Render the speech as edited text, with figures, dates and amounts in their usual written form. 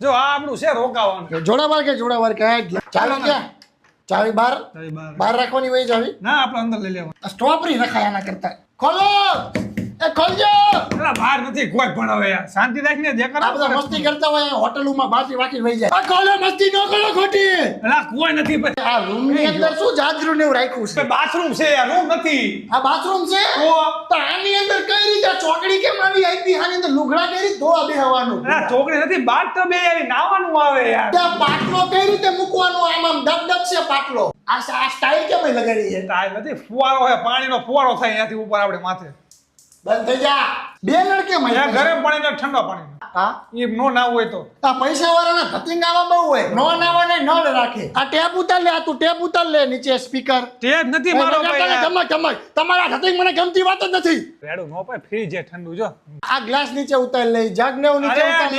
જો આ આપણું છે રોકાવાનું. જોડાવાર કે ચાવી ક્યાં? ચાવી બહાર રાખવાની હોય ચાવી? ના આપણે અંદર લઈ લેવાનું. સ્ટ્રોબરી રખાય આના કરતા. ખોલો એ ખોલજો. એલા બહાર નથી કોઈ પણ હવે યાર શાંતિ રાખીને જે કરો. આ બધા મસ્તી કરતા હોય હોટલોમાં બાજી વાકી વહી જાય. આ ખોલો મસ્તી ન કરો ખોટી. એલા કોઈ નથી ભાઈ. આ રૂમ ની અંદર શું જાજરૂ ને એવું રાખ્યું છે? બાથરૂમ છે યાર રૂમ નથી. આ બાથરૂમ છે? તો આની અંદર કઈ રીતે ચોકડી કેમ આવી આપી? આની અંદર લુગડા કઈ રીતે ધોવા બેહવાનું? એલા ચોકડી નથી બાથ તો બે યાર નાવાનું આવે યાર. ત્યાં પાટલો કઈ રીતે મૂકવાનો? આમ ડગ છે પાટલો. આ સ્ટાઈલ કેમ લગાડી છે? સ્ટાઈલ નથી ફુવારો છે પાણીનો ફુવારો થાય અહીંયાથી ઉપર આપણે માથે. બંધ થઈ જા. બે નળ કેમ યાર ગરમ પાણી ને ઠંડા પાણી. હા એ નો નાવું હોય તો. આ પૈસા વાળાના ધતિંગ આવા બહુ હોય. નો નાવાને નળ રાખે. આ ટેપ ઉતાર લે. આ તું ટેપ ઉતાર લે નીચે સ્પીકર. ટેપ નથી મારો ભાઈ. કમક તમારા ધતિંગ મને ગમતી વાત જ નથી. રેડું નો પાય ફ્રીજ છે ઠંડુ જો. આ ગ્લાસ નીચે ઉતાર લે. જગ ને નીચે ઉતાર.